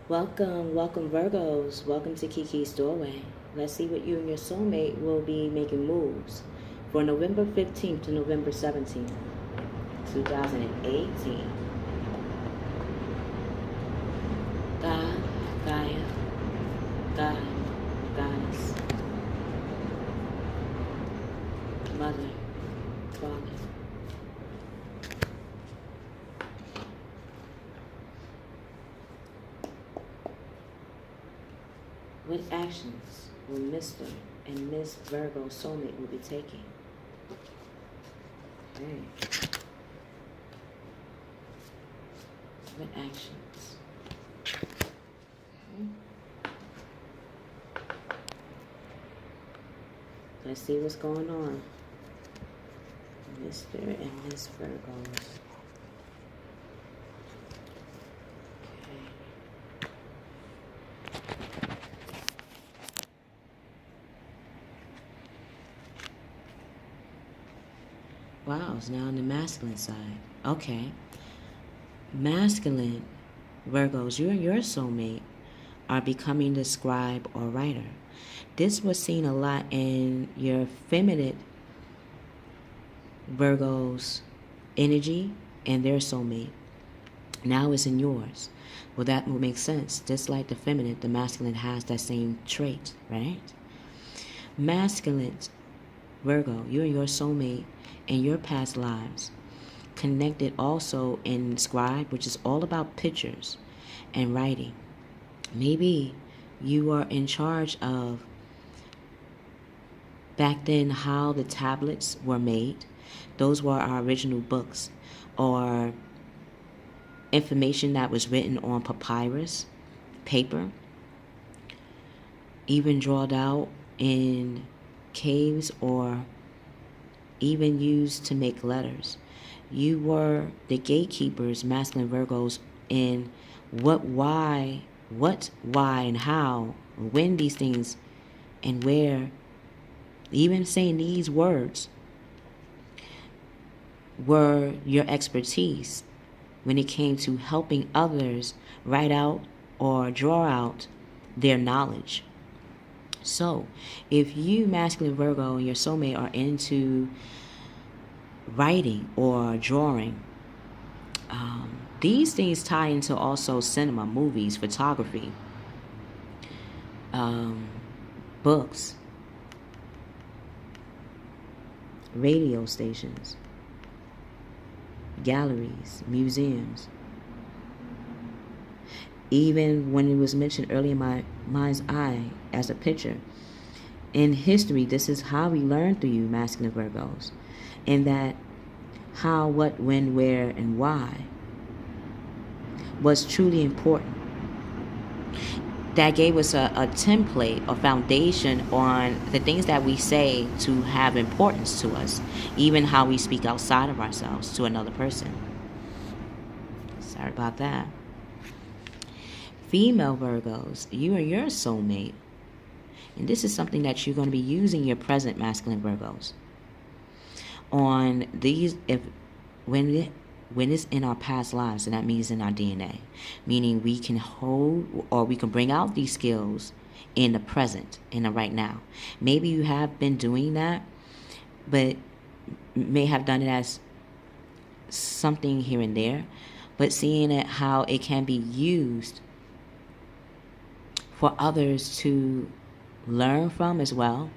Welcome Virgos. Welcome to Kiki's Doorway. Let's see what you and your soulmate will be making moves for November 15th to November 17th, 2018. God, Gaia, God, Goddess, Mother, Father. What actions will Mr. and Miss Virgo soulmate will be taking? Okay. What actions? Okay. Let's see what's going on. Mr. and Miss Virgos. Wow, it's now on the masculine side. Okay. Masculine Virgos, you and your soulmate are becoming the scribe or writer. This was seen a lot in your feminine Virgos energy and their soulmate. Now it's in yours. Well, that will make sense. Just like the feminine, the masculine has that same trait, right? Masculine Virgo, you and your soulmate in your past lives connected also in scribe, which is all about pictures and writing. Maybe you are in charge of back then how the tablets were made. Those were our original books, or information that was written on papyrus paper, even drawn out in caves, or even used to make letters. You were the gatekeepers, masculine Virgos, in what, why, and how, when these things, and where. Even saying these words were your expertise when it came to helping others write out or draw out their knowledge. So, if you, masculine Virgo, and your soulmate are into writing or drawing, these things tie into also cinema, movies, photography, books, radio stations, galleries, museums. Even when it was mentioned earlier in my mind's eye as a picture, in history, this is how we learn through you, masculine Virgos. And that how, what, when, where, and why was truly important. That gave us a template, a foundation on the things that we say to have importance to us, even how we speak outside of ourselves to another person. Sorry about that. Female Virgos, you and your soulmate, and this is something that you're going to be using your present masculine Virgos on these, when it's in our past lives, and that means in our DNA, meaning we can hold or we can bring out these skills in the present, in the right now. Maybe you have been doing that, but may have done it as something here and there, but seeing it how it can be used for others to learn from as well.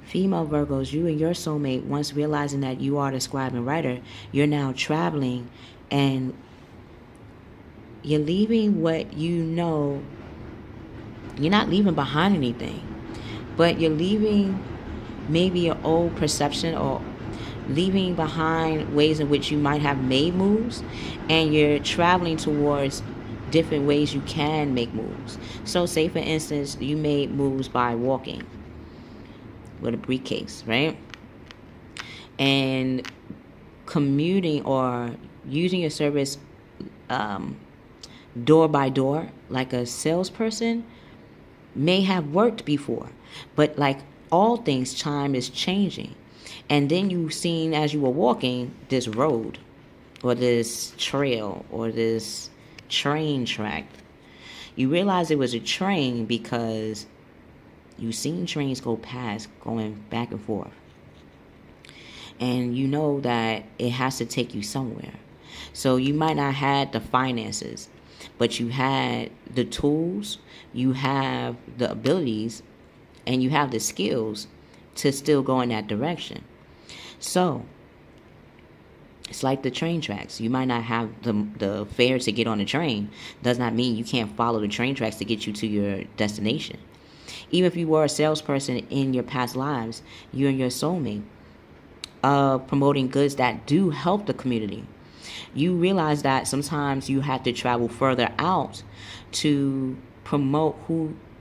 Female Virgos, you and your soulmate, once realizing that you are the scribe and writer, you're now traveling and you're leaving what you know. You're not leaving behind anything, but you're leaving maybe your old perception, or leaving behind ways in which you might have made moves, and you're traveling towards different ways you can make moves. So say, for instance, you made moves by walking with a briefcase, right? And commuting or using your service door by door, like a salesperson, may have worked before. But like all things, time is changing. And then you've seen, as you were walking, this road or this trail or this train track. You realize it was a train because you seen trains go past, going back and forth. And you know that it has to take you somewhere. So you might not have the finances, but you had the tools, you have the abilities, and you have the skills to still go in that direction. So it's like the train tracks. You might not have the fare to get on the train. Does not mean you can't follow the train tracks to get you to your destination. Even if you were a salesperson in your past lives, you and your soulmate, promoting goods that do help the community. You realize that sometimes you have to travel further out to promote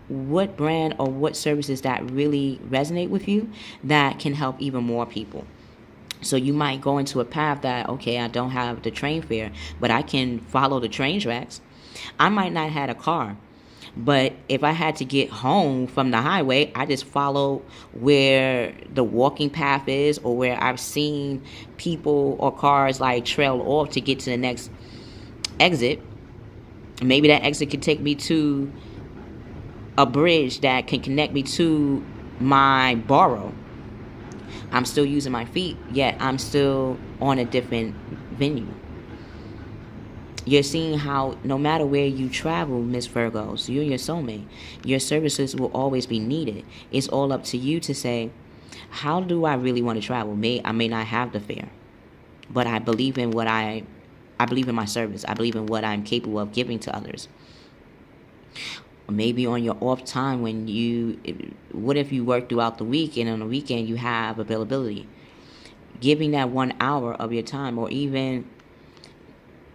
what brand or what services that really resonate with you that can help even more people. So you might go into a path that, okay, I don't have the train fare, but I can follow the train tracks. I might not have a car, but if I had to get home from the highway, I just follow where the walking path is, or where I've seen people or cars like trail off to get to the next exit. Maybe that exit could take me to a bridge that can connect me to my borough. I'm still using my feet, yet I'm still on a different venue. You're seeing how no matter where you travel, Miss Virgos, you and your soulmate, your services will always be needed. It's all up to you to say, how do I really want to travel? I may not have the fare, but I believe in I believe in my service. I believe in what I'm capable of giving to others. Or maybe on your off time what if you work throughout the week and on the weekend you have availability? Giving that 1 hour of your time, or even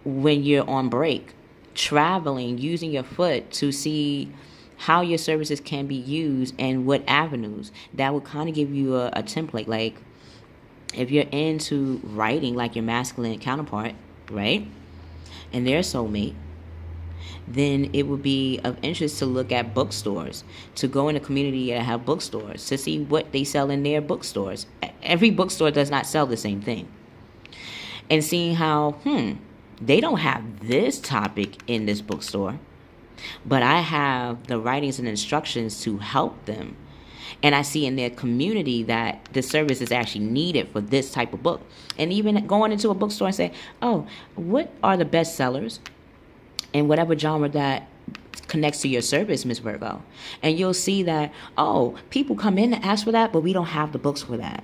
when you're on break, traveling, using your foot to see how your services can be used and what avenues. That would kind of give you a template. Like if you're into writing like your masculine counterpart, right, and their soulmate, then it would be of interest to look at bookstores, to go in a community that have bookstores, to see what they sell in their bookstores. Every bookstore does not sell the same thing. And seeing how, they don't have this topic in this bookstore, but I have the writings and instructions to help them. And I see in their community that the service is actually needed for this type of book. And even going into a bookstore and say, oh, what are the best sellers in whatever genre that connects to your service, Miss Virgo? And you'll see that, oh, people come in to ask for that, but we don't have the books for that.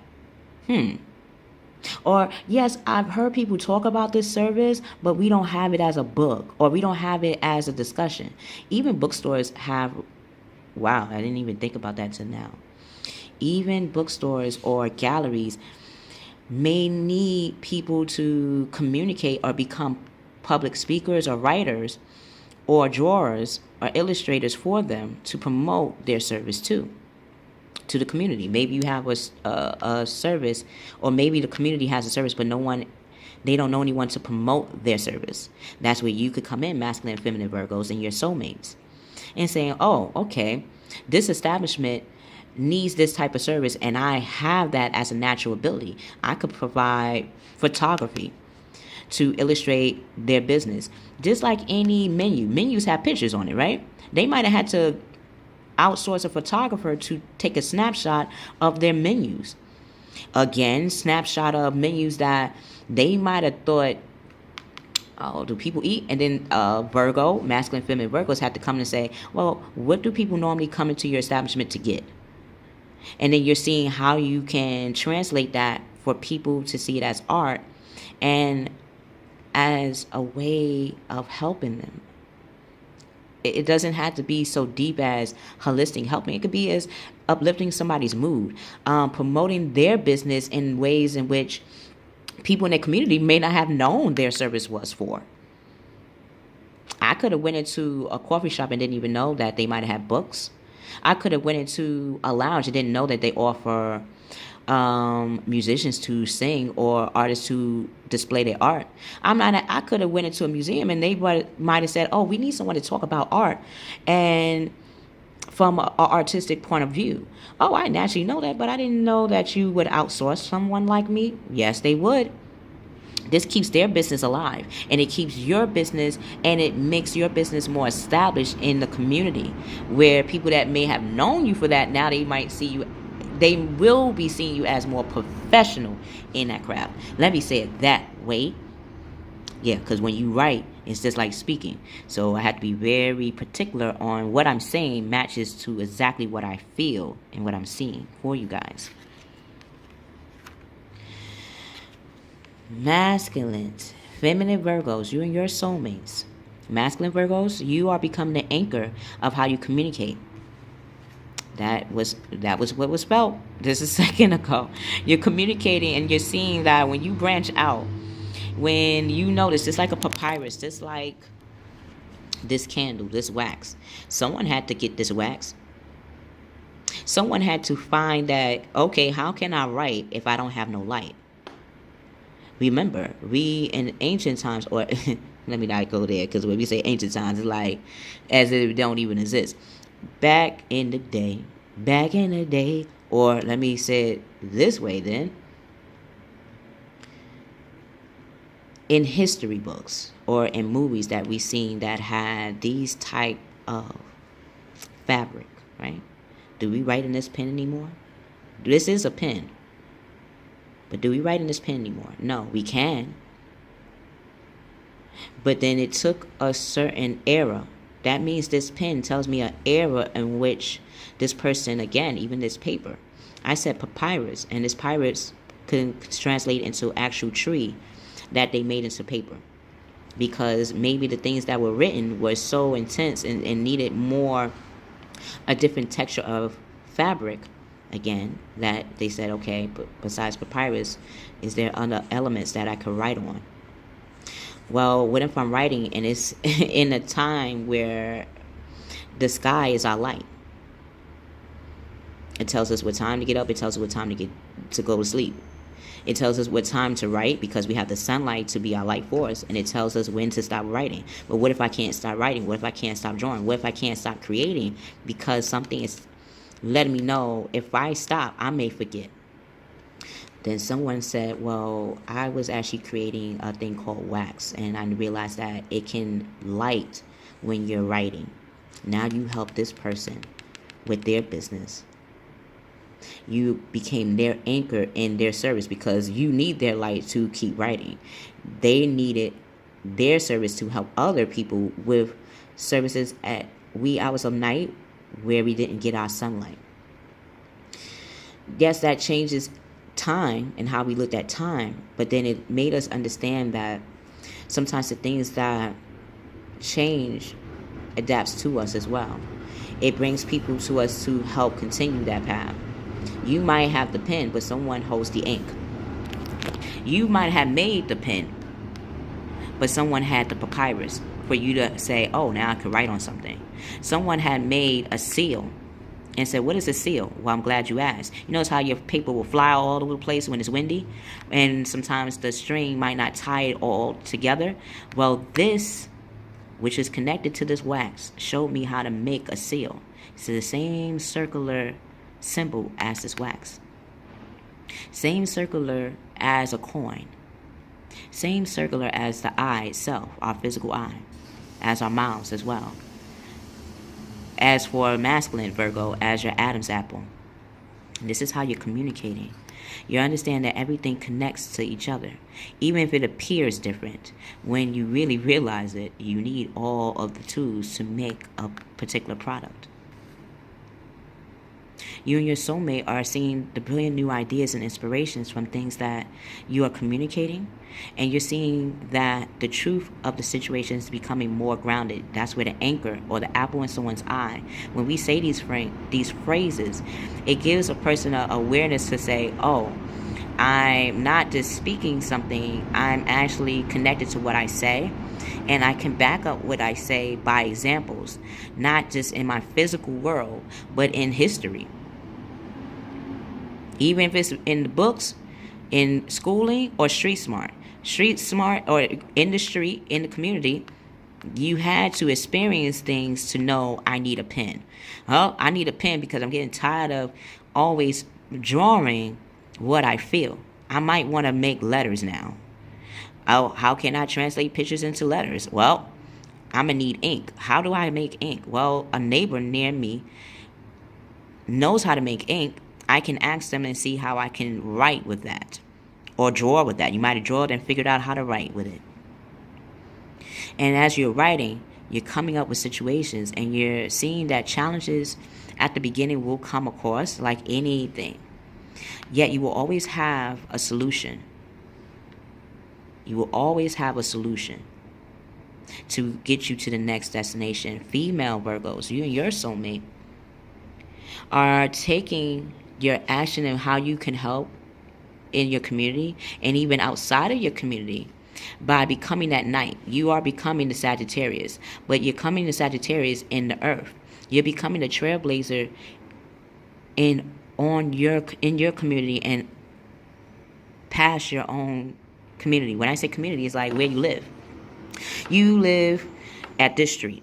Or, yes, I've heard people talk about this service, but we don't have it as a book, or we don't have it as a discussion. Even bookstores have, wow, I didn't even think about that till now. Even bookstores or galleries may need people to communicate or become public speakers or writers or drawers or illustrators for them to promote their service to the community. Maybe you have a service, or maybe the community has a service, but they don't know anyone to promote their service. That's where you could come in, masculine and feminine Virgos and your soulmates, and saying, oh, okay, this establishment needs this type of service, and I have that as a natural ability. I could provide photography to illustrate their business. Just like any menu. Menus have pictures on it, right? They might have had to outsource a photographer to take a snapshot of their menus. Again, snapshot of menus that they might have thought, oh, do people eat? And then Virgo, masculine, feminine Virgos have to come and say, well, what do people normally come into your establishment to get? And then you're seeing how you can translate that for people to see it as art and as a way of helping them. It doesn't have to be so deep as holistic helping. It could be as uplifting somebody's mood, promoting their business in ways in which people in their community may not have known their service was for. I could have went into a coffee shop and didn't even know that they might have had books. I could have went into a lounge and didn't know that they offer musicians to sing or artists to display their art. I could have went into a museum and they might have said, oh, we need someone to talk about art and from an artistic point of view. Oh, I naturally know that, but I didn't know that you would outsource someone like me. Yes, they would. This keeps their business alive, and it keeps your business, and it makes your business more established in the community, where people that may have known you for that, now they might see you, they will be seeing you as more professional in that craft. Let me say it that way. Yeah, because when you write, it's just like speaking. So I have to be very particular on what I'm saying matches to exactly what I feel and what I'm seeing for you guys. Masculine, feminine Virgos, you and your soulmates. Masculine Virgos, you are becoming the anchor of how you communicate. That was what was felt just a second ago. You're communicating, and you're seeing that when you branch out, when you notice, it's like a papyrus, just like this candle, this wax. Someone had to get this wax. Someone had to find that, okay, how can I write if I don't have no light? Remember, we in ancient times, or let me not go there, because when we say ancient times, it's like as if it don't even exist. Back in the day, or let me say it this way then, in history books or in movies that we've seen that had these type of fabric, right? Do we write in this pen anymore? This is a pen. But do we write in this pen anymore? No, we can. But then it took a certain era. That means this pen tells me an era in which this person, again, even this paper. I said papyrus, and this papyrus can translate into actual tree that they made into paper. Because maybe the things that were written were so intense and needed more, a different texture of fabric. Again, that they said, okay, but besides papyrus, is there other elements that I could write on? Well, what if I'm writing and it's in a time where the sky is our light? It tells us what time to get up. It tells us what time to go to sleep. It tells us what time to write, because we have the sunlight to be our light force, and it tells us when to stop writing. But what if I can't stop writing? What if I can't stop drawing? What if I can't stop creating because something is letting me know if I stop, I may forget? Then someone said, well, I was actually creating a thing called wax, and I realized that it can light when you're writing. Now you help this person with their business. You became their anchor in their service, because you need their light to keep writing. They needed their service to help other people with services at wee hours of night where we didn't get our sunlight. Yes, that changes time and how we looked at time, but then it made us understand that sometimes the things that change adapts to us as well. It brings people to us to help continue that path. You might have the pen, but someone holds the ink. You might have made the pen, but someone had the papyrus for you to say, oh, now I can write on something. Someone had made a seal and said, what is a seal? Well, I'm glad you asked. You notice how your paper will fly all over the place when it's windy? And sometimes the string might not tie it all together. Well, this, which is connected to this wax, showed me how to make a seal. It's the same circular symbol as this wax. Same circular as a coin. Same circular as the eye itself, our physical eye, as our mouths as well. As for masculine Virgo, as your Adam's apple. This is how you're communicating. You understand that everything connects to each other. Even if it appears different, when you really realize it, you need all of the tools to make a particular product. You and your soulmate are seeing the brilliant new ideas and inspirations from things that you are communicating. And you're seeing that the truth of the situation is becoming more grounded. That's where the anchor, or the apple in someone's eye. When we say these phrases, it gives a person an awareness to say, oh, I'm not just speaking something, I'm actually connected to what I say. And I can back up what I say by examples, not just in my physical world, but in history. Even if it's in the books, in schooling, or street smart. Street smart, or in the street, in the community, you had to experience things to know I need a pen. Well, I need a pen because I'm getting tired of always drawing what I feel. I might want to make letters now. How can I translate pictures into letters? Well, I'm going to need ink. How do I make ink? Well, a neighbor near me knows how to make ink. I can ask them and see how I can write with that or draw with that. You might have drawn and figured out how to write with it. And as you're writing, you're coming up with situations and you're seeing that challenges at the beginning will come across like anything. Yet you will always have a solution. You will always have a solution to get you to the next destination. Female Virgos, you and your soulmate are taking your action and how you can help in your community and even outside of your community by becoming that knight. You are becoming the Sagittarius, but you're coming the Sagittarius in the earth. You're becoming the trailblazer in your community and past your own community. When I say community, it's like where you live. You live at this street,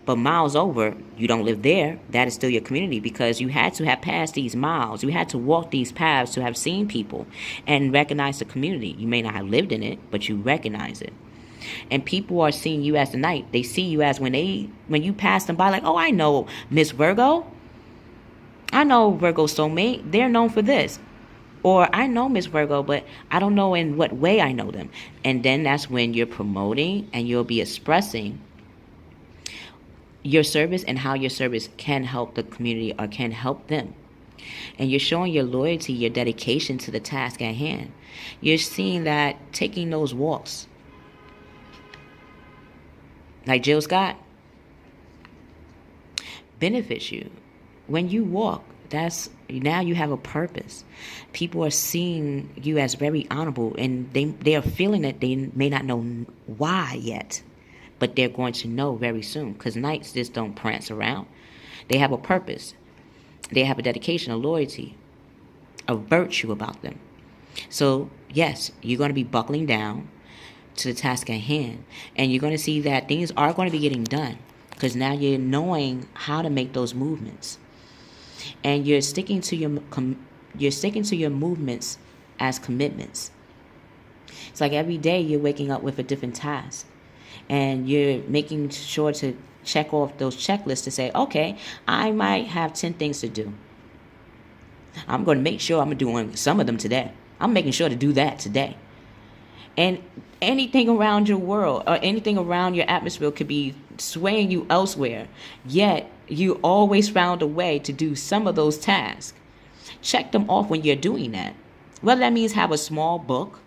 but miles over, you don't live there. That is still your community because you had to have passed these miles. You had to walk these paths to have seen people and recognize the community. You may not have lived in it, but you recognize it. And people are seeing you as the knight. They see you as when you pass them by, like, oh, I know Miss Virgo. I know Virgo soulmate. They're known for this. Or I know Miss Virgo, but I don't know in what way I know them. And then that's when you're promoting and you'll be expressing your service and how your service can help the community or can help them. And you're showing your loyalty, your dedication to the task at hand. You're seeing that taking those walks, like Jill Scott, benefits you. When you walk, now you have a purpose. People are seeing you as very honorable, and they are feeling that they may not know why yet, but they're going to know very soon, because knights just don't prance around. They have a purpose. They have a dedication, a loyalty, a virtue about them. So yes, you're going to be buckling down to the task at hand, and you're going to see that things are going to be getting done, because now you're knowing how to make those movements, and you're sticking to your movements as commitments. It's like every day you're waking up with a different task, and you're making sure to check off those checklists to say, okay, I might have 10 things to do. I'm going to make sure I'm doing some of them today. I'm making sure to do that today. And anything around your world or anything around your atmosphere could be swaying you elsewhere, yet you always found a way to do some of those tasks. Check them off when you're doing that. Whether that means have a small book,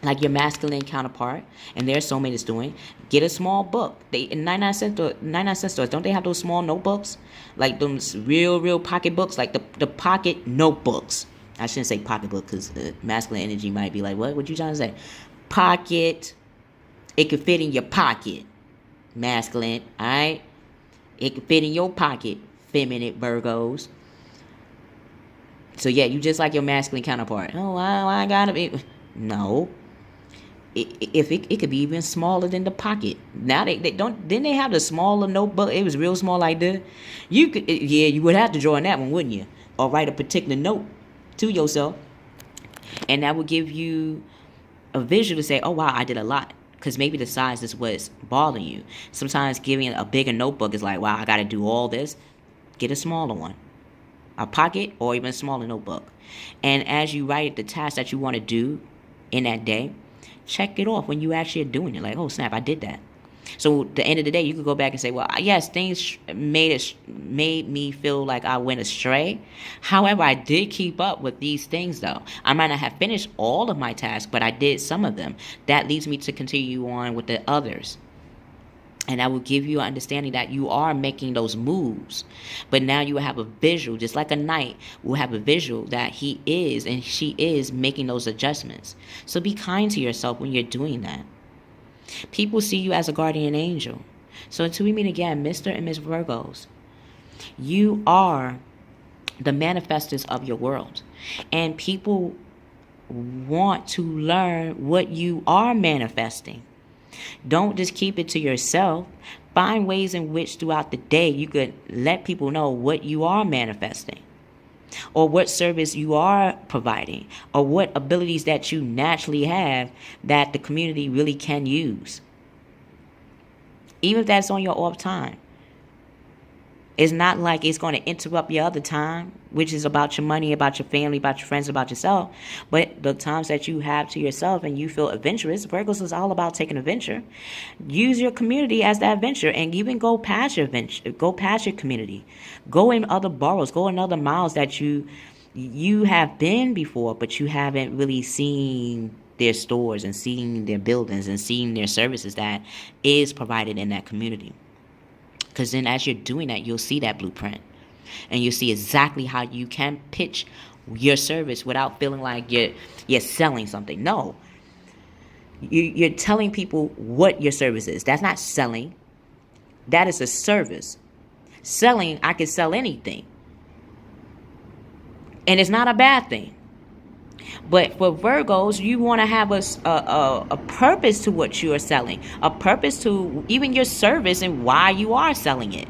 like your masculine counterpart and their soulmate is doing. Get a small book. They in 99-cent stores, don't they have those small notebooks? Like those real pocket books, like the pocket notebooks. I shouldn't say pocketbook because masculine energy might be like, what you trying to say? Pocket. It could fit in your pocket. Masculine, all right? It could fit in your pocket, feminine Virgos. So yeah, you just like your masculine counterpart. Oh, I gotta be. No. It could be even smaller than the pocket. Now they don't. Didn't they have the smaller notebook? It was real small like this. You would have to draw on that one, wouldn't you? Or write a particular note to yourself, and that would give you a visual to say, oh wow, I did a lot. Because maybe the size is what's bothering you. Sometimes giving a bigger notebook is like, wow, I got to do all this. Get a smaller one, a pocket, or even a smaller notebook. And as you write the task that you want to do in that day, check it off when you actually are doing it. Like, oh snap, I did that. So at the end of the day, you could go back and say, well, yes, things made me feel like I went astray. However, I did keep up with these things, though. I might not have finished all of my tasks, but I did some of them. That leads me to continue on with the others. And I will give you an understanding that you are making those moves. But now you will have a visual, just like a knight will have a visual that he is and she is making those adjustments. So be kind to yourself when you're doing that. People see you as a guardian angel. So until we meet again, Mr. and Ms Virgos, you are the manifestors of your world. And people want to learn what you are manifesting. Don't just keep it to yourself. Find ways in which throughout the day you could let people know what you are manifesting. or what service you are providing, or what abilities that you naturally have that the community really can use. Even if that's on your off time. It's not like it's going to interrupt your other time, which is about your money, about your family, about your friends, about yourself. But the times that you have to yourself and you feel adventurous, Virgos is all about taking adventure. Use your community as that adventure, and even go past your adventure, go past your community. Go in other boroughs, go in other miles that you have been before, but you haven't really seen their stores and seen their buildings and seen their services that is provided in that community. Because then as you're doing that, you'll see that blueprint. And you'll see exactly how you can pitch your service without feeling like you're selling something. No. You're telling people what your service is. That's not selling. That is a service. Selling, I can sell anything. And it's not a bad thing. But for Virgos, you want to have a purpose to what you are selling, a purpose to even your service and why you are selling it.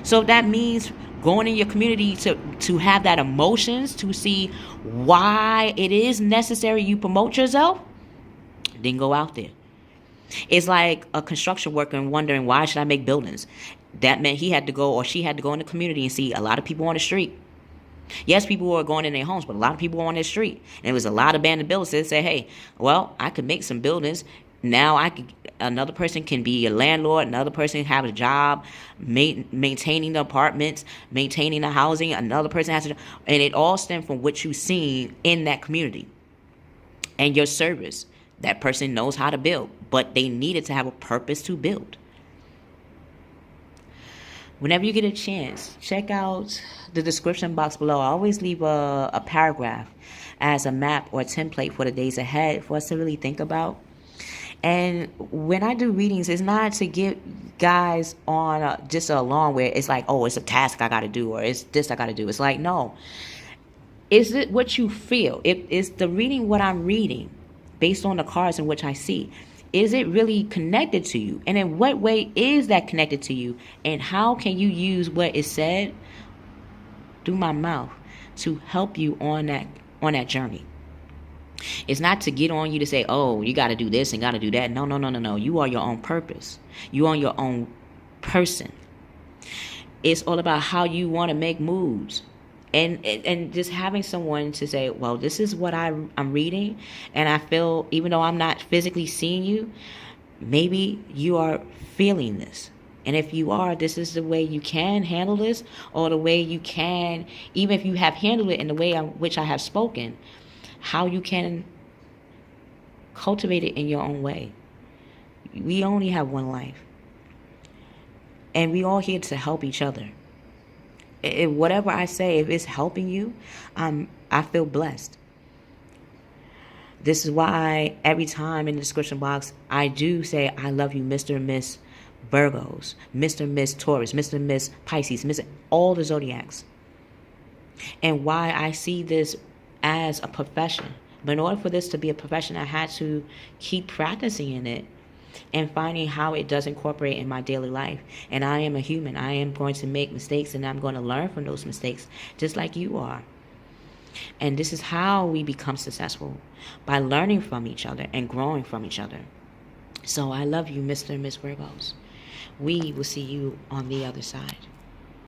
So that means going in your community to have that emotions, to see why it is necessary you promote yourself, then go out there. It's like a construction worker and wondering, why should I make buildings? That meant he had to go, or she had to go in the community and see a lot of people on the street. Yes, people were going in their homes, but a lot of people were on their street. And there was a lot of abandoned buildings that say, hey, well, I could make some buildings. Now another person can be a landlord. Another person have a job, maintaining the apartments, maintaining the housing. Another person has a job. And it all stemmed from what you've seen in that community and your service. That person knows how to build, but they needed to have a purpose to build. Whenever you get a chance, check out the description box below. I always leave a paragraph as a map or a template for the days ahead for us to really think about. And when I do readings, it's not to get guys on just along where it's like, oh, it's a task I got to do, or it's this I got to do. It's like, no. Is it what you feel? Is the reading what I'm reading based on the cards in which I see? Is it really connected to you? And in what way is that connected to you? And how can you use what is said through my mouth to help you on that journey? It's not to get on you to say, oh, you got to do this and got to do that. No. You are your own purpose. You are your own person. It's all about how you want to make moves. And just having someone to say, well, this is what I'm reading, and I feel, even though I'm not physically seeing you, maybe you are feeling this. And if you are, this is the way you can handle this, or the way you can, even if you have handled it in the way in which I have spoken, how you can cultivate it in your own way. We only have one life. And we all here to help each other. If whatever I say, if it's helping you, I feel blessed. This is why every time in the description box, I do say, I love you, Mr. and Miss Virgos, Mr. and Miss Taurus, Mr. and Miss Pisces, all the zodiacs. And why I see this as a profession. But in order for this to be a profession, I had to keep practicing in it and finding how it does incorporate in my daily life. And I am a human. I am going to make mistakes, and I'm going to learn from those mistakes, just like you are. And this is how we become successful, by learning from each other and growing from each other. So I love you, Mr. and Miss Virgos. We will see you on the other side.